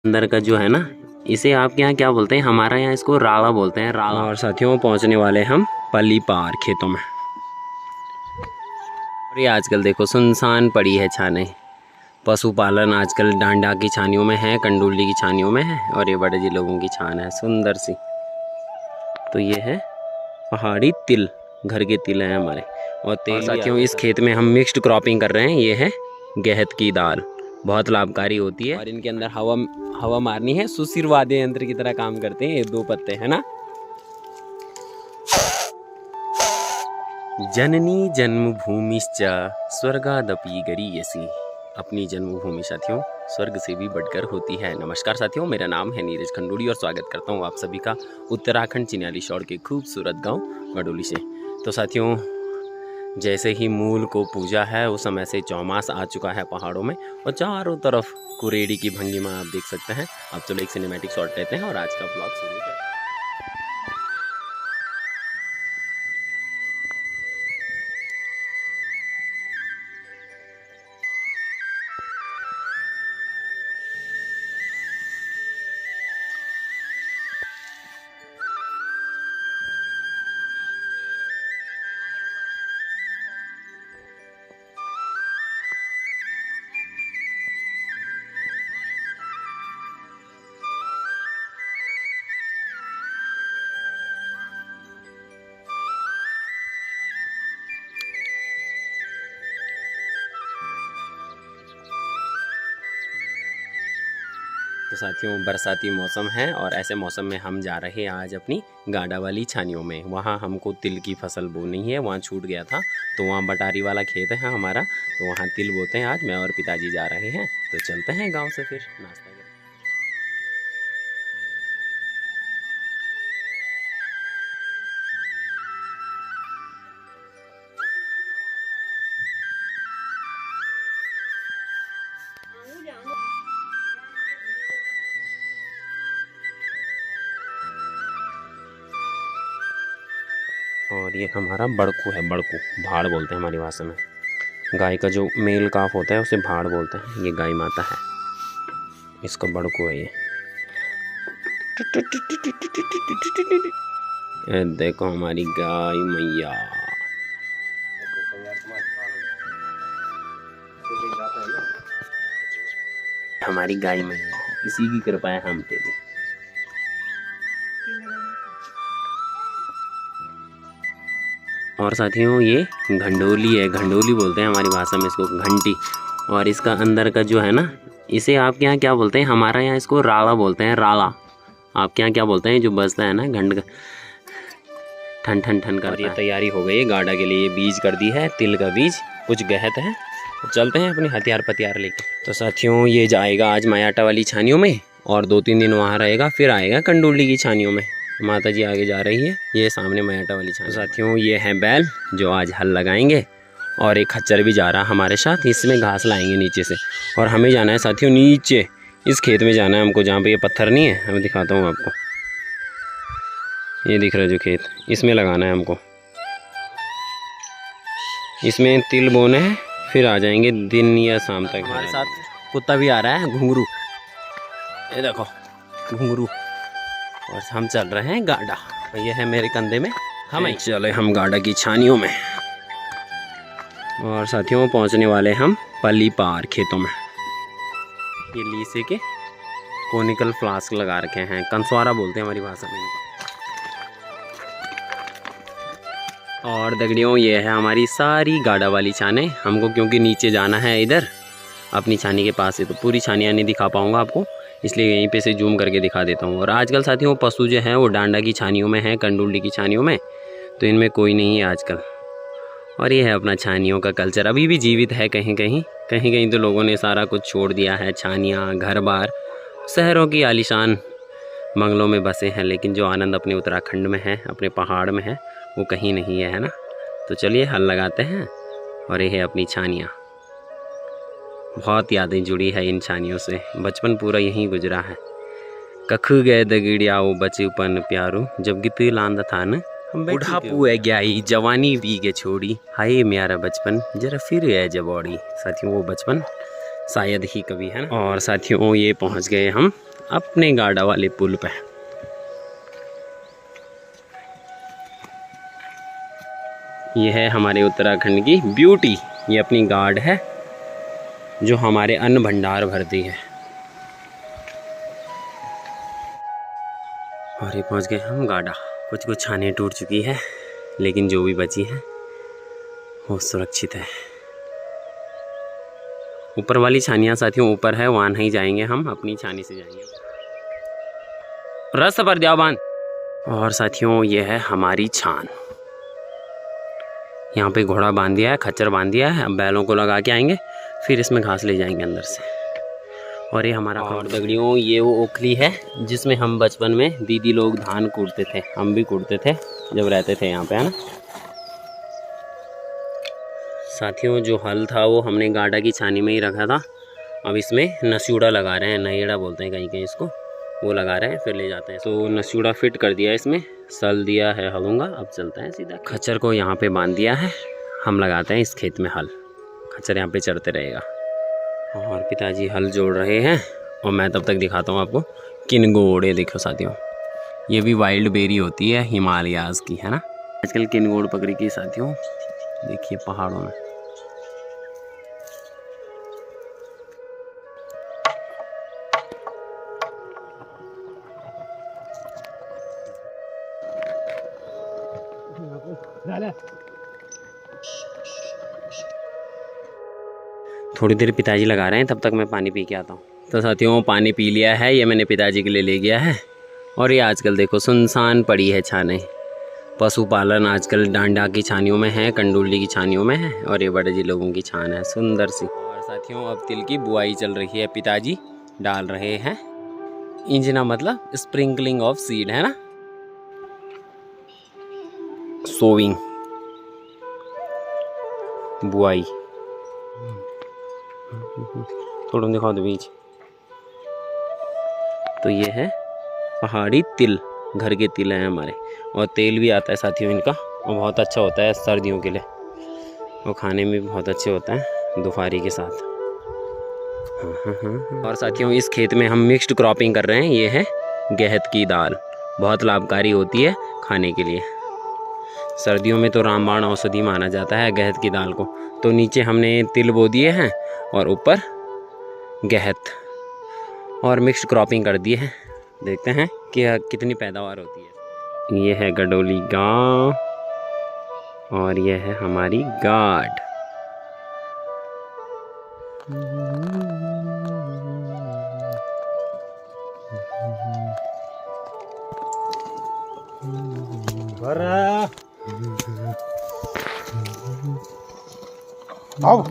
अंदर का जो है ना, इसे आपके यहाँ क्या बोलते हैं? हमारे यहाँ इसको राला बोलते हैं, राला। और साथियों पहुँचने वाले हम पल्ली पार खेतों में। और ये आजकल देखो सुनसान पड़ी है छाने। पशुपालन आजकल डांडा की छानियों में है, कंडोली की छानियों में है, और ये बड़े जी लोगों की छान है सुंदर सी। तो ये है पहाड़ी तिल, घर के तिल हैं हमारे। और तेल साथियों इस खेत में हम मिक्स्ड क्रॉपिंग कर रहे हैं। ये है गेहत की दाल, बहुत लाभकारी होती है और इनके अंदर हवा मारनी है। सुशिर वाद्य यंत्र की तरह काम करते हैं ये 2 पत्ते, है ना। जननी जन्मभूमिश्च स्वर्गादपि गरीयसी। अपनी जन्मभूमि साथियों स्वर्ग से भी बढ़कर होती है। नमस्कार साथियों, मेरा नाम है नीरज खंडूड़ी और स्वागत करता हूँ आप सभी का उत्तराखंड चिन्याली शौर के खूबसूरत गांव गडोली से। तो साथियों जैसे ही मूल को पूजा है उस समय से चौमास आ चुका है पहाड़ों में और चारों तरफ कुरेड़ी की भंगिमा आप देख सकते हैं। अब चलो एक सिनेमैटिक शॉट लेते हैं और आज का ब्लॉग शुरू करते हैं। तो साथियों बरसाती मौसम है और ऐसे मौसम में हम जा रहे हैं आज अपनी गाडा वाली छानियों में। वहाँ हमको तिल की फसल बोनी है, वहाँ छूट गया था तो वहाँ बटारी वाला खेत है हमारा, तो वहाँ तिल बोते हैं। आज मैं और पिताजी जा रहे हैं, तो चलते हैं गांव से फिर नाश्ता करें। और ये हमारा बड़कू है, बड़कू भाड़ बोलते हैं हमारी भाषा में। गाय का जो मेल काफ होता है उसे भाड़ बोलते हैं। ये गाय माता है, इसका बड़कू है ये देखो हमारी गाय मैया। हमारी गाय मैया, इसी की कृपा है हम पे भी। और साथियों ये घंडोली है, घंडोली बोलते हैं हमारी भाषा में इसको, घंटी। और इसका अंदर का जो है ना, इसे आपके यहाँ क्या बोलते हैं? हमारे यहाँ इसको राला बोलते हैं, राला। आपके यहाँ क्या बोलते हैं? जो बजता है ना घंट, ठन ठन ठन कर। ये तैयारी हो गई है गाडा के लिए, बीज कर दी है, तिल का बीज, कुछ गहत है। तो चलते हैं अपने हथियार पतियार लेके। तो साथियों ये जाएगा आज मायाटा वाली छानियों में और 2-3 दिन वहाँ रहेगा, फिर आएगा कंडोली की छानियों में। माता जी आगे जा रही है, ये सामने मायाटा वाली छान। साथियों ये है बैल जो आज हल लगाएंगे और एक खच्चर भी जा रहा है हमारे साथ, इसमें घास लाएंगे नीचे से। और हमें जाना है साथियों नीचे, इस खेत में जाना है हमको जहाँ पे ये पत्थर नहीं है। मैं दिखाता हूँ आपको, ये दिख रहा है जो खेत, इसमें लगाना है हमको। इसमें तिल बोने हैं, फिर आ जाएंगे दिन या शाम तक। हमारे साथ कुत्ता भी आ रहा है, घुंघरू, ये देखो घुंघरू। और हम चल रहे हैं गाडा, ये है मेरे कंधे में, हमें चले हम गाडा की छानियों में। और साथियों पहुंचने वाले हम पल्ली पार खेतों में। ये लीसे के कोनिकल फ्लास्क लगा रखे हैं, कंसवारा बोलते हैं हमारी भाषा में। और दगड़ियों ये है हमारी सारी गाडा वाली छाने। हमको क्योंकि नीचे जाना है इधर अपनी छानी के पास से, तो पूरी छानियाँ नहीं दिखा पाऊँगा आपको, इसलिए यहीं पे से जूम करके दिखा देता हूँ। और आजकल साथियों पशु जो हैं वो डांडा की छानियों में हैं, कंडोली की छानियों में, तो इनमें कोई नहीं है आजकल। और ये है अपना छानियों का कल्चर, अभी भी जीवित है कहीं कहीं, कहीं कहीं तो लोगों ने सारा कुछ छोड़ दिया है, छानियाँ, घर बार, शहरों की आलीशान बंगलों में बसे हैं, लेकिन जो आनंद अपने उत्तराखंड में है, अपने पहाड़ में है, वो कहीं नहीं है ना। तो चलिए हल लगाते हैं। और ये है अपनी छानियाँ, बहुत यादें जुड़ी है इन छानियों से, बचपन पूरा यहीं गुजरा है। कख गए दगड़ियाओ बचपन प्यारो, जब गित लांदा था न बुढ़ापू है गयाई, जवानी भी गे छोड़ी, हाय म्यारा बचपन जरा फिर है जबौड़ी। साथियों वो बचपन शायद ही कभी, है ना। और साथियों ये पहुंच गए हम अपने गाड़ा वाले पुल पे। यह है हमारे उत्तराखंड की ब्यूटी। ये अपनी गार्ड है जो हमारे अन्न भंडार भरती है। और ये पहुंच गए हम गाड़ा। कुछ कुछ छाने टूट चुकी है, लेकिन जो भी बची है वो सुरक्षित है। ऊपर वाली छानियाँ साथियों ऊपर है, वहाँ नहीं जाएंगे हम, अपनी छानी से जाएंगे। रस पर जाओ बांध। और साथियों ये है हमारी छान। यहाँ पे घोड़ा बांध दिया है, खच्चर बांध दिया है। अब बैलों को लगा के आएंगे, फिर इसमें घास ले जाएंगे अंदर से। और ये हमारा और दगड़ियों ये वो ओखली है जिसमें हम बचपन में दीदी लोग धान कूटते थे, हम भी कूटते थे जब रहते थे यहाँ पे, है ना साथियों। जो हल था वो हमने गाड़ा की छानी में ही रखा था। अब इसमें नसूड़ा लगा रहे हैं, नैड़ा बोलते हैं कहीं कहीं इसको, वो लगा रहे हैं, फिर ले जाते हैं। तो नसूड़ा फिट कर दिया इसमें, सल दिया है हलूंगा। अब चलते हैं सीधा। खच्चर को यहाँ पे बांध दिया है, हम लगाते हैं इस खेत में हल। खच्चर यहाँ पे चढ़ते रहेगा। और पिताजी हल जोड़ रहे हैं और मैं तब तक दिखाता हूँ आपको किनगोड़। ये देखो साथियों, ये भी वाइल्ड बेरी होती है हिमालयाज़ की, है ना। आजकल किनगोड़ पकड़ी की साथियों, देखिए पहाड़ों में। थोड़ी देर पिताजी लगा रहे हैं, तब तक मैं पानी पी के आता हूँ। तो साथियों पानी पी लिया है, ये मैंने पिताजी के लिए ले गया है। और ये आजकल देखो सुनसान पड़ी है छाने। पशुपालन आजकल डांडा की छानियों में है, कंडोली की छानियों में है, और ये बड़े जी लोगों की छान है सुंदर सी। और साथियों अब तिल की बुआई चल रही है, पिताजी डाल रहे हैं। इंजना मतलब स्प्रिंकलिंग ऑफ सीड, है ना, सोविंग, बुआई। थोड़ा दिखाओ दो बीज। तो ये है पहाड़ी तिल, घर के तिल हैं हमारे। और तेल भी आता है साथियों इनका, और बहुत अच्छा होता है सर्दियों के लिए, और खाने में भी बहुत अच्छे होते हैं दोपहरी के साथ। और साथियों इस खेत में हम मिक्स्ड क्रॉपिंग कर रहे हैं। ये है गहत की दाल, बहुत लाभकारी होती है खाने के लिए। सर्दियों में तो रामबाण औषधि माना जाता है गहत की दाल को। तो नीचे हमने तिल बो दिए हैं और ऊपर गहत, और मिक्स्ड क्रॉपिंग कर दिए हैं। देखते हैं कि कितनी पैदावार होती है। ये है गडोली गांव और ये है हमारी गार्ड। आओ।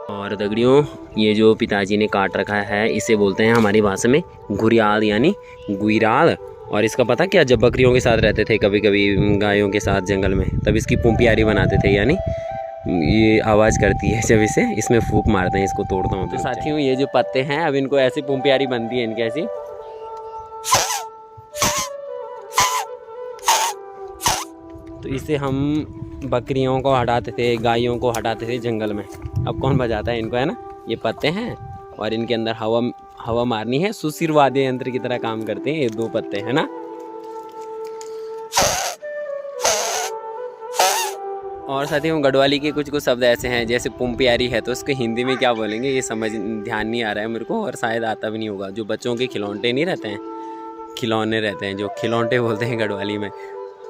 और दगड़ियों ये जो पिताजी ने काट रखा है इसे बोलते हैं हमारी भाषा में घुरियाल यानी गुइराल। और इसका पता क्या, जब बकरियों के साथ रहते थे, कभी कभी गायों के साथ जंगल में, तब इसकी पुंपियारी बनाते थे, यानी ये आवाज़ करती है जब इसे इसमें फूंक मारते हैं। इसको तोड़ता हूँ। तो साथियों ये जो पत्ते हैं अब इनको ऐसी पुंपियारी बनती है इनकी ऐसी। तो इसे हम बकरियों को हटाते थे, गायों को हटाते थे जंगल में। अब कौन बजाता है इनको, है ना। ये पत्ते हैं और इनके अंदर हवा मारनी है। सुशिर वाद्य यंत्र की तरह काम करते हैं ये दो पत्ते, है ना। और साथियों गढ़वाली के कुछ कुछ शब्द ऐसे हैं, जैसे पुंपियारी है तो उसको हिंदी में क्या बोलेंगे ये समझ ध्यान नहीं आ रहा है मेरे को, और शायद आता भी नहीं होगा। जो बच्चों के खिलौने नहीं रहते हैं, खिलौने रहते हैं, जो खिलौने बोलते हैं गढ़वाली में,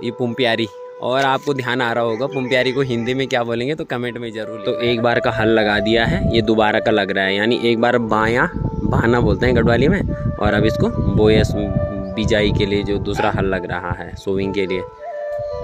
ये पुंपियारी। और आपको ध्यान आ रहा होगा पुंपियारी को हिंदी में क्या बोलेंगे तो कमेंट में ज़रूर। तो एक बार का हल लगा दिया है, ये दोबारा का लग रहा है, यानी एक बार बायां बहाना बोलते हैं गढ़वाली में। और अब इसको बोया बिजाई के लिए जो दूसरा हल लग रहा है सोविंग के लिए,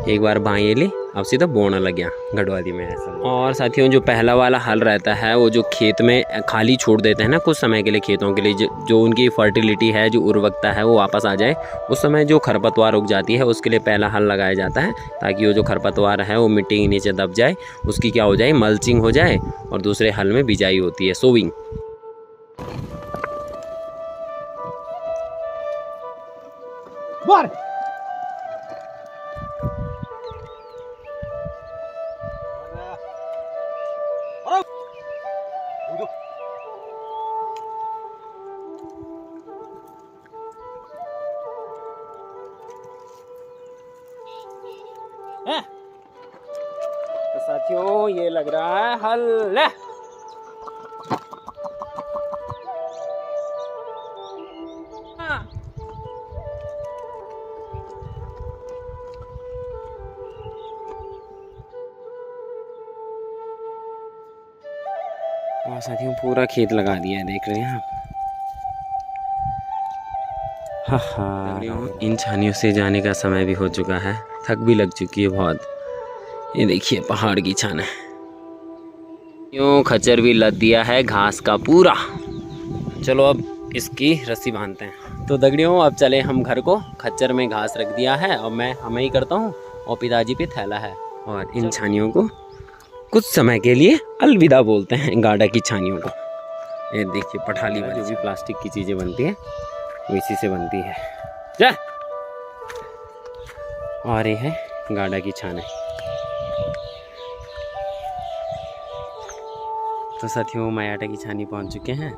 एक बार बाएं ली, अब सीधा बोना लग गया गढ़वाली में ऐसा। और साथियों जो पहला वाला हल रहता है वो जो खेत में खाली छोड़ देते हैं ना कुछ समय के लिए खेतों के लिए, जो उनकी फर्टिलिटी है, जो उर्वरकता है वो वापस आ जाए, उस समय जो खरपतवार उग जाती है उसके लिए पहला हल लगाया जाता है, ताकि वो जो खरपतवार है वो मिट्टी के नीचे दब जाए, उसकी क्या हो जाए मल्चिंग हो जाए, और दूसरे हल में बिजाई होती है सोविंग। तो साथियों ये लग रहा है हल। और साथियों पूरा खेत लगा दिया है, देख रहे हैं आप। हाँ, इन छानियों से जाने का समय भी हो चुका है, थक भी लग चुकी है बहुत। ये देखिए पहाड़ की छान है। यूँ खच्चर भी लद दिया है घास का पूरा। चलो अब इसकी रस्सी बांधते हैं। तो दगड़ियों अब चले हम घर को। खच्चर में घास रख दिया है और मैं हमें ही करता हूँ और पिताजी पे थैला है। और इन छानियों को कुछ समय के लिए अलविदा बोलते हैं, गाड़ा की छानियों को। ये देखिए पठाली में जो भी प्लास्टिक की चीज़ें बनती है वो इसी से बनती है। जा। और ये है गाड़ा की छाने। तो साथियों मायाटा की छानी पहुंच चुके हैं।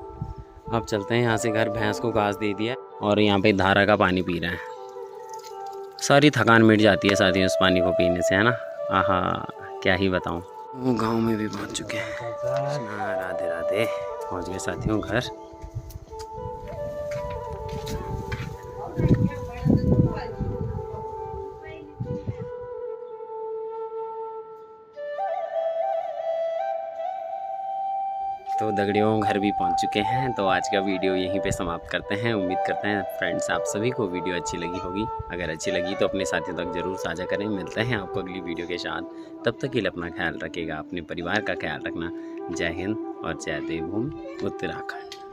अब चलते हैं यहाँ से घर। भैंस को घास दे दिया और यहाँ पे धारा का पानी पी रहे हैं। सारी थकान मिट जाती है साथियों उस पानी को पीने से, है ना। आहा क्या ही बताऊँ। वो गांव में भी पहुँच चुके हैं। हाँ राधे राधे, पहुँच गए साथियों घर। तो दगड़ियों घर भी पहुंच चुके हैं। तो आज का वीडियो यहीं पे समाप्त करते हैं। उम्मीद करते हैं फ्रेंड्स आप सभी को वीडियो अच्छी लगी होगी। अगर अच्छी लगी तो अपने साथियों तक ज़रूर साझा करें। मिलते हैं आपको अगली वीडियो के साथ। तब तक के लिए अपना ख्याल रखिएगा, अपने परिवार का ख्याल रखना। जय हिंद और जय देवभूमि उत्तराखंड।